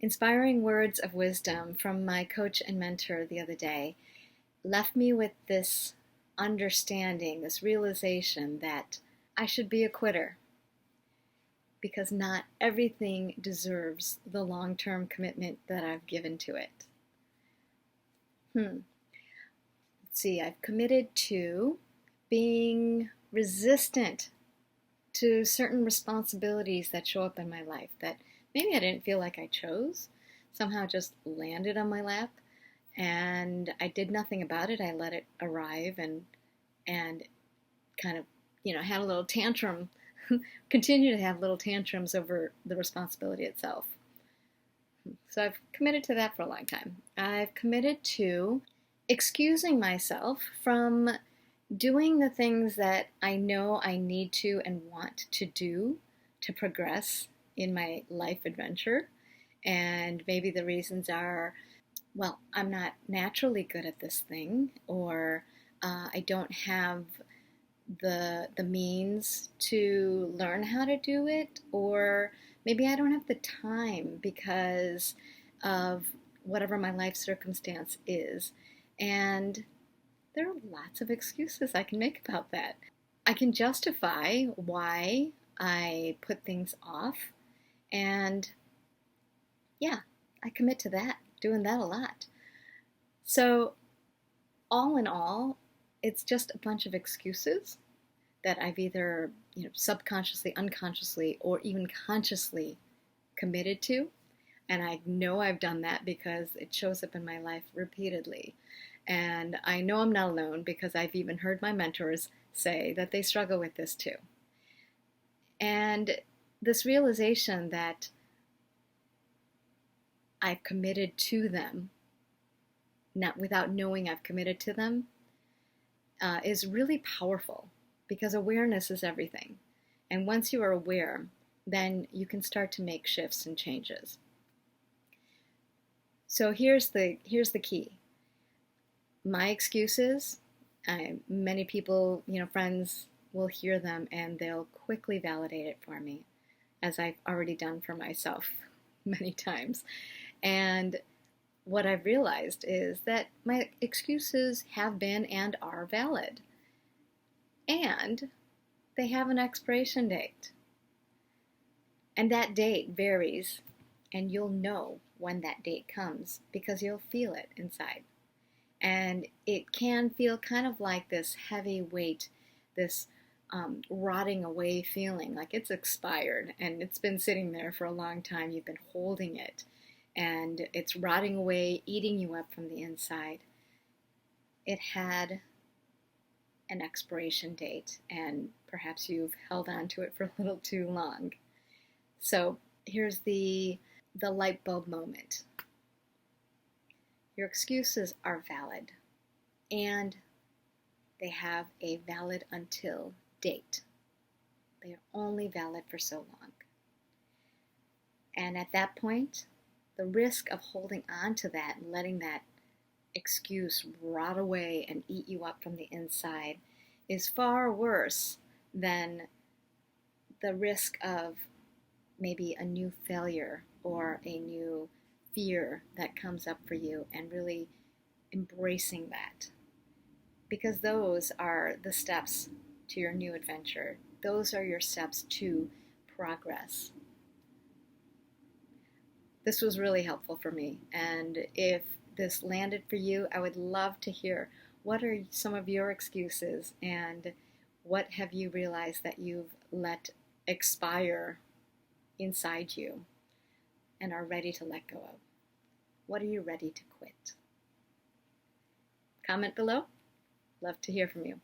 Inspiring words of wisdom from my coach and mentor the other day left me with this understanding, this realization that I should be a quitter because not everything deserves the long-term commitment that I've given to it. Let's see, I've committed to being resistant to certain responsibilities that show up in my life that maybe I didn't feel like I chose, somehow just landed on my lap, and I did nothing about it. I let it arrive and kind of, had a little tantrum, continue to have little tantrums over the responsibility itself. So I've committed to that for a long time. I've committed to excusing myself from doing the things that I know I need to and want to do to progress in my life adventure. And maybe the reasons are, well, I'm not naturally good at this thing, or I don't have the means to learn how to do it, or maybe I don't have the time because of whatever my life circumstance is. And there are lots of excuses I can make about that. I can justify why I put things off, and yeah, I commit to that, doing that a lot. So, all in all, it's just a bunch of excuses that I've either, subconsciously, unconsciously, or even consciously committed to. And I know I've done that because it shows up in my life repeatedly. And I know I'm not alone because I've even heard my mentors say that they struggle with this too. And this realization that I've committed to them, not without knowing I've committed to them, is really powerful because awareness is everything. And once you are aware, then you can start to make shifts and changes. So here's the key. My excuses, many people, friends will hear them and they'll quickly validate it for me, as I've already done for myself many times. And what I've realized is that my excuses have been and are valid. And they have an expiration date. And that date varies, and you'll know when that date comes because you'll feel it inside. And it can feel kind of like this heavy weight, this rotting away feeling, like it's expired and it's been sitting there for a long time. You've been holding it and it's rotting away, eating you up from the inside. It had an expiration date, and perhaps you've held on to it for a little too long. So here's the light bulb moment. Your excuses are valid, and they have a valid until date. They are only valid for so long. And at that point, the risk of holding on to that and letting that excuse rot away and eat you up from the inside is far worse than the risk of maybe a new failure or a new fear that comes up for you, and really embracing that. Because those are the steps to your new adventure. Those are your steps to progress. This was really helpful for me, and if this landed for you, I would love to hear what are some of your excuses and what have you realized that you've let expire inside you and are ready to let go of. What are you ready to quit? Comment below. Love to hear from you.